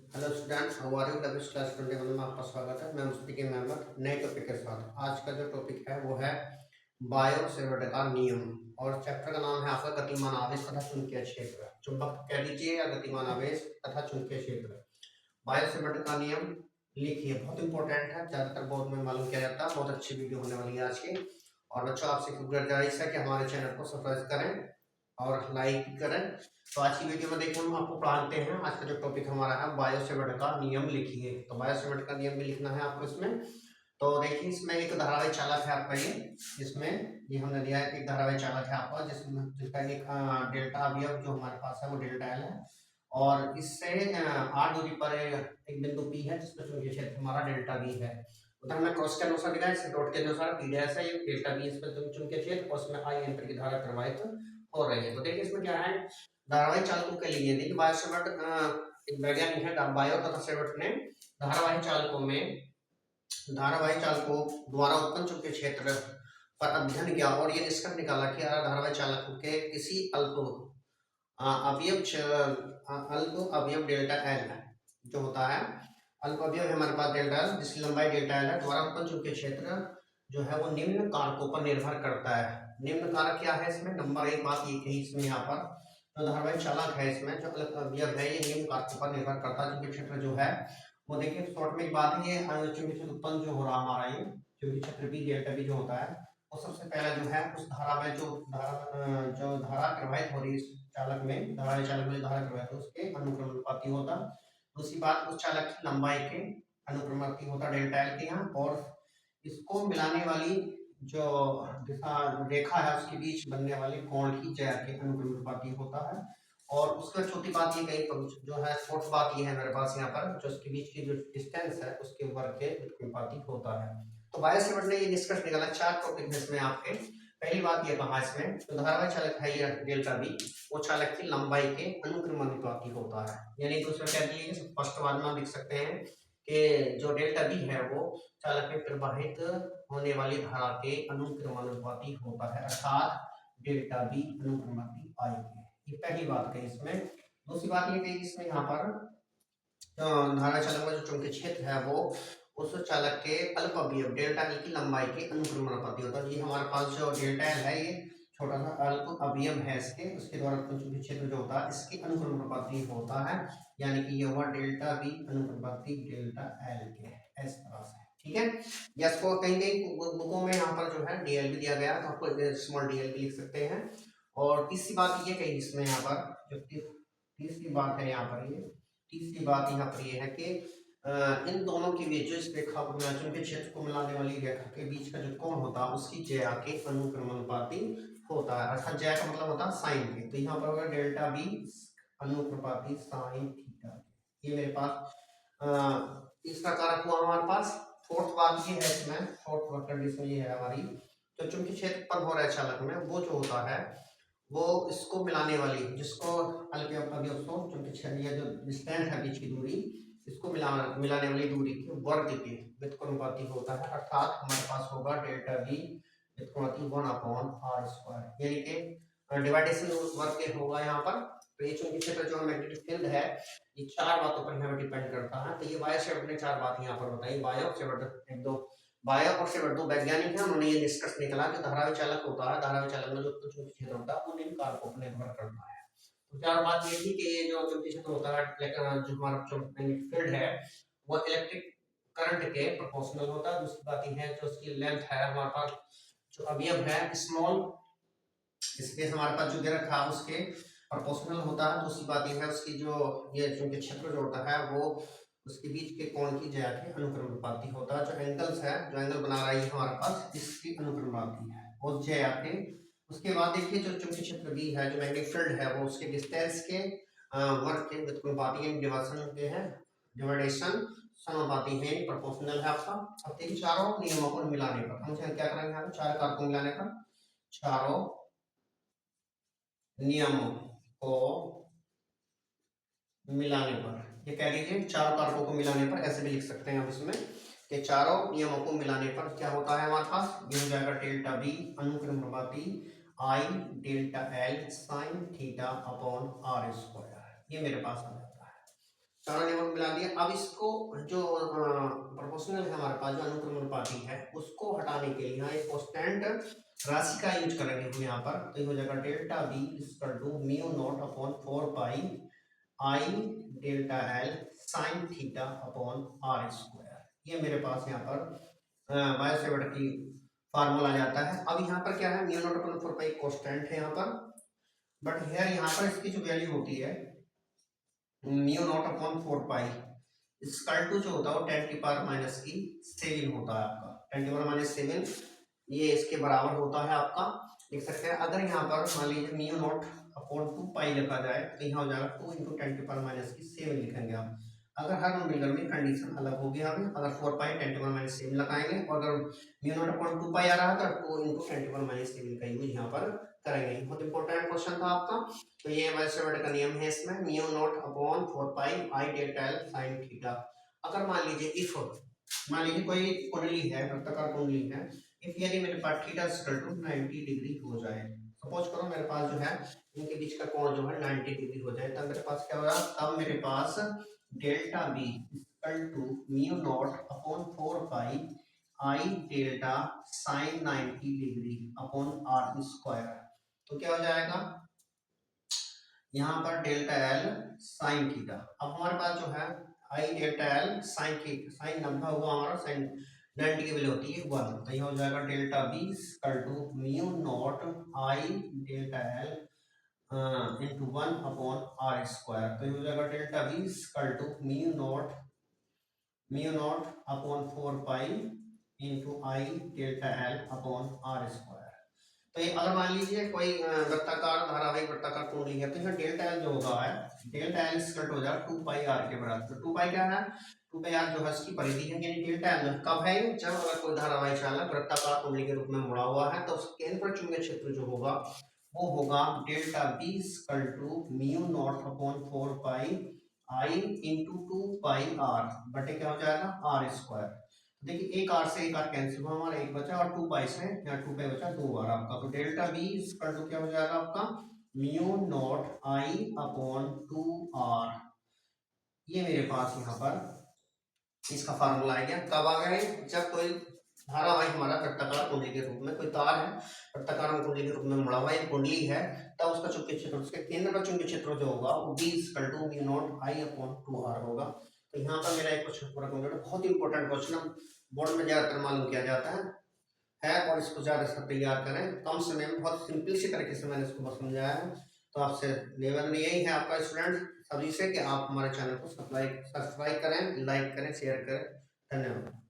Hello students, how are you? W class 21 में आपका स्वागत है। मैं मुस्तफी अहमद नए टॉपिक के साथ। आज का जो टॉपिक है वो है बायो सेवर्ट का नियम, और चैप्टर का नाम है आपका गतिमान आवेश तथा चुंबकीय क्षेत्र। चुंबक कह लीजिए या गतिमान आवेश तथा चुंबकीय क्षेत्र। बायो सेवर्ट का नियम लिखिए, बहुत इंपॉर्टेंट है, ज्यादातर बोर्ड में मालूम किया जाता है। बहुत अच्छी वीडियो होने वाली है आज की। और बच्चों, आपसे गुजारिश है कि हमारे चैनल को सब्सक्राइब करें और लाइक करें। तो आज की वीडियो में देखिए हम आपको पढ़ाते हैं। आज का जो टॉपिक हमारा है बायो सेवर्ट का नियम लिखिए। तो बायो सेवर्ट का नियम भी लिखना है आपको इसमें। तो देखिए, इसमें एक धारावाही चालक है आपका ये। इसमें ये हमने दिया है कि एक धारावाही चालक है आपका जिसमें जिसका एक डेल्टा अवयव जो हमारे पास है वो डेल्टा एल है। और इससे आर दूरी पर एक बिंदु पी है जिसका चुंबकीय क्षेत्र हमारा डेल्टा बी है। उधर हमने क्रॉस के अनुसार दिया है, इसे डॉट के अनुसार पी डैश है, ये डेल्टा बी इस पर चुंबकीय क्षेत्र, और उसमें आई एम्पीयर की धारा प्रवाहित हो रही है। तो देखिए इसमें क्या है, धारावाही चालकों के लिए देखिए बायो सेवर्ट एक वैज्ञानिक है बायो तथा सेवर्ट ने धारावाही चालकों में धारावाही चालकों द्वारा उत्पन्न चुंबकीय क्षेत्र पर अध्ययन किया और ये निष्कर्ष निकाला कि धारावाही चालकों के किसी अल्प अवयव डेल्टा एल जो होता है, अल्प अवयव है हमारे पास डेल्टा एल जिसकी लंबाई डेल्टा एल है, द्वारा उत्पन्न चुंबकीय क्षेत्र जो है वो निम्न कारकों पर निर्भर करता है। निम्न कारक क्या है इसमें? नंबर एक बात ये कही इसमें, यहाँ पर जो धारावाही चालक है इसमें जो अल्प अवयव है ये निम्न कारकों पर निर्भर करता है। चुंबकीय क्षेत्र जो है वो देखिए शॉर्ट में एक बात है, ये चुंबकीय क्षेत्र उत्पन्न जो हो रहा हमारा ये चुंबकीय क्षेत्र बी डेल्टा बी जो होता है वो सबसे पहले जो है उस धारा में जो धारा प्रवाहित हो रही है चालक में, धारावाही चालक में धारा प्रवाहित है उसके अनुक्रमानुपाती होता। दूसरी बात, उस चालक की लंबाई के अनुक्रमानुपाती होता डेल्टा एल के यहाँ, और इसको मिलाने वाली जो दिशा रेखा है उसके बीच बनने वाले कोण की ज्या के अनुक्रमानुपाती होता है। और उसका चौथी बात ये कही जो है, फोर्थ बात ये है मेरे पास यहाँ पर, जो उसके बीच की जो डिस्टेंस है उसके वर्ग के अनुपाती होता है। तो बायो सेवर्ट ने ये निष्कर्ष निकाला, चार टॉपिक है इसमें आपके। पहली बात ये कहा इसमें, तो धारावाही चालक है ये डेल्टा बी, वो चालक की लंबाई के अनुक्रमानुपाती होता है। यानी कि उसमें क्या दिए, स्पष्टवाद में लिख सकते हैं कि जो डेल्टा बी है वो चालक में प्रवाहित होने वाली धारा के अनुक्रमानुपाती होता है, अर्थात डेल्टा बी अनुक्रमानुपाती आई के। ये पहली बात कही इसमें। दूसरी बात ये कही इसमें यहाँ पर, धारा चालक में जो चुंबकीय क्षेत्र है वो उस चालक के अल्प अवयव डेल्टा एल की लंबाई के अनुक्रमानुपाती होता है। ये हमारे पास जो डेल्टा एल है ये छोटा सा अल्प अवयव है इसके, उसके द्वारा चुंबकीय क्षेत्र जो होता है इसके अनुक्रमानुपाती होता है। यानी कि ये हुआ डेल्टा बी अनुक्रमानुपाती डेल्टा एल के, इस तरह से। ठीक है, या इसको कहीं कहीं बुकों में यहाँ पर जो है डीएल भी दिया गया है, तो आपको स्मॉल डीएल भी लिख सकते हैं। और तीसरी बात ये कही इसमें यहाँ पर, जो तीसरी बात है यहाँ पर ये, तीसरी बात यहाँ पर ये है कि इन दोनों के बीच जो इस रेखा को चुंबकीय क्षेत्र को मिलाने वाली रेखा के बीच का जो कोण होता है उसकी ज्या के अनुक्रमानुपाती होता है, अर्थात ज्या का मतलब होता है साइन के। तो यहाँ पर होगा डेल्टा बी अनुक्रमानुपाती साइन थीटा। ये मेरे पास तीसरा कारक हुआ हमारे पास। फोर्थ बात ये है इसमें, फोर्थ कंडीशन ये है हमारी, तो चुंबकीय क्षेत्र पर हो रहा है चालक में वो जो होता है वो इसको मिलाने वाली, जिसको चुंबकीय क्षेत्र या जो डिस्टेंस है बीच की दूरी, इसको मिलाने वाली दूरी के वर्ग के व्युत्क्रमानुपाती होता है, अर्थात हमारे पास होगा डेल्टा बी व्युत्क्रमानुपाती 1/r², यानी कि डिवाइडेशन वर्ग के होगा यहाँ पर। तो ये चुंबकीय क्षेत्र जो मैग्नेटिक फील्ड है ये चार बातों पर यहाँ डिपेंड करता है। तो ये बायो सेवर्ट ने चार बात यहाँ पर बताई। बायो सेवर्ट एक दो बायो और सेवर्ट दो वैज्ञानिक हैं, उन्होंने ये निष्कर्ष निकाला कि धारावाही चालक होता है, धारावाही चालक में जो चुंबकीय क्षेत्र होता है वो निम्न कारकों पर निर्भर करता है। तो चार बात ये थी कि ये जो चुंबकीय क्षेत्र होता है, जो हमारा मैग्नेटिक फील्ड है वो इलेक्ट्रिक करंट के प्रोपोर्शनल होता है। दूसरी बात ये है जो उसकी लेंथ है हमारे पास, जो अवयव है स्मॉल स्पेस हमारे पास जो दे रखा है उसके प्रोपोर्शनल होता है। दूसरी बात यह है उसकी जो ये चुंबकीय क्षेत्र जो होता है वो उसके बीच के कोण की ज्या के अनुक्रमानुपाती होता है। जो एंगल्स है, जो एंगल बना रहा है हमारे पास इसकी अनुक्रमानुपाती है और ज्या के। उसके बाद देखिए जो चुंबकीय क्षेत्र बी है, जो मैग्नेटिक फील्ड है वो उसके डिस्टेंस के वर्ग के व्युत्क्रमानुपाती डिवाइडेशन के हैं, डिवाइडेशन समानुपाती है, प्रोपोर्शनल है आपका। अब देखिए चारों नियमों को मिलाने पर हम क्या करेंगे यहाँ पे, चार कारकों मिलाने पर, चारों नियमों को मिलाने पर, ये कह लीजिए चारों कारकों को मिलाने पर, ऐसे भी लिख सकते हैं आप इसमें कि चारों नियमों को मिलाने पर क्या होता है हमारे पास, ये हो जाएगा डेल्टा बी अनुक्रमानुपाती I delta L sine theta upon r², ये मेरे पास आ जाता है। चारों नियमों को मिला दिया। अब इसको जो प्रोपोर्शनल है हमारे पास, जो अनुक्रमानुपाती है, उसको हटाने के लिए यहाँ एक कांस्टेंट राशि का यूज करेंगे हम यहाँ पर। तो ये हो जाएगा delta B equal to mu naught upon 4 pi I delta L sine theta upon R square. ये मेरे पास यहाँ पर बायोसेवर्ट की फार्मूला जाता है। अब यहाँ पर क्या है, म्यू नॉट अपॉन 4 पाई कांस्टेंट है यहाँ पर, बट हियर यहाँ पर इसकी जो वैल्यू होती है mu naught upon 4 pi square टू जो होता है वो 10 की पावर माइनस की 7 होता है आपका, 10 की पावर माइनस 7 ये इसके बराबर होता है आपका, लिख सकते हैं। अगर यहाँ पर मान लीजिए म्यू नॉट अपॉन 2 पाई लिखा जाए तो यहाँ हो जाएगा 2 इंटू 10 की पावर माइनस की 7 लिखेंगे आप। अगर हर नंबर में कंडीशन अलग होगी हमें, अगर 4 पाई 10 की पावर माइनस 7 लगाएंगे, और अगर म्यू नॉट अपॉन 2 पाई आ रहा था तो 2 इंटू 10 की पावर माइनस 7 का यूज यहाँ पर करेंगे। बहुत इंपॉर्टेंट क्वेश्चन था आपका। तो ये बायोसेवर्ट का नियम है इसमें, mu naught upon 4 pi I delta L sine theta. अगर मान लीजिए इफ, मान लीजिए कोई कुंडली है, वृत्ताकार कुंडली है, इफ यदि मेरे पास थीटा इक्वल टू 90 डिग्री हो जाए, सपोज करो मेरे पास जो है इनके बीच का कोण जो है 90 डिग्री हो जाए, तब मेरे पास क्या होगा, तब मेरे पास delta B equal to mu naught upon 4 pi I delta sine 90 degree upon R square. तो क्या हो जाएगा यहाँ पर डेल्टा एल साइन थीटा। अब हमारे पास जो है I delta L sine theta, sine 90 हुआ हमारा, साइन 90 की वैल्यू होती है 1, तो यह हो जाएगा delta B equal to mu naught I delta L into 1 upon R square. तो ये हो जाएगा delta B equal to mu naught upon 4 pi into I delta L upon R square. तो ये अगर मान लीजिए कोई वृत्ताकार धारावाहिक वृत्ताकार कुंडली है, तो यहाँ डेल्टा एल जो होगा है, डेल्टा एल स्क्वायर हो जाएगा 2 पाई आर के बराबर। तो 2 पाई क्या है, 2 पाई आर जो है इसकी परिधि है, यानी डेल्टा एल कब है, जब अगर कोई धारावाहिक चालक वृत्ताकार कुंडली के रूप में मुड़ा हुआ है, तो उसके केंद्र पर चुंबकीय क्षेत्र जो होगा वो होगा delta B equal to mu naught upon 4 pi I into 2 pi R बटे क्या हो जाएगा आर स्क्वायर। देखिए एक आर से एक आर कैंसिल हुआ हमारा, एक बचा, और 2 पाई से यहाँ 2 पाई बचा 2 बार आपका। तो डेल्टा बी इक्वल टू क्या हो जाएगा आपका mu naught I upon 2 R. ये मेरे पास यहाँ पर इसका फार्मूला आ गया। कब आ गया, जब कोई धारावाहिक हमारा वृत्ताकार कुंडली के रूप में, कोई तार है वृत्ताकार कुंडली के रूप में मुड़ा हुआ एक कुंडली है, तब उसका चुंबकीय क्षेत्र, उसके केंद्र का चुंबकीय क्षेत्र जो होगा वो be equal to mu naught I upon 2 R होगा। तो यहाँ पर मेरा एक क्वेश्चन पूरा कंप्लीट है। बहुत इंपॉर्टेंट क्वेश्चन, बोर्ड में ज्यादातर मालूम किया जाता है, और इसको ज्यादा से तैयार करें कम समय में। बहुत सिंपल सी तरीके से मैंने इसको बस समझाया है। तो आपसे निवेदन यही है आपका स्टूडेंट सभी से कि आप हमारे चैनल को सब्सक्राइब करें, लाइक करें, शेयर करें। धन्यवाद।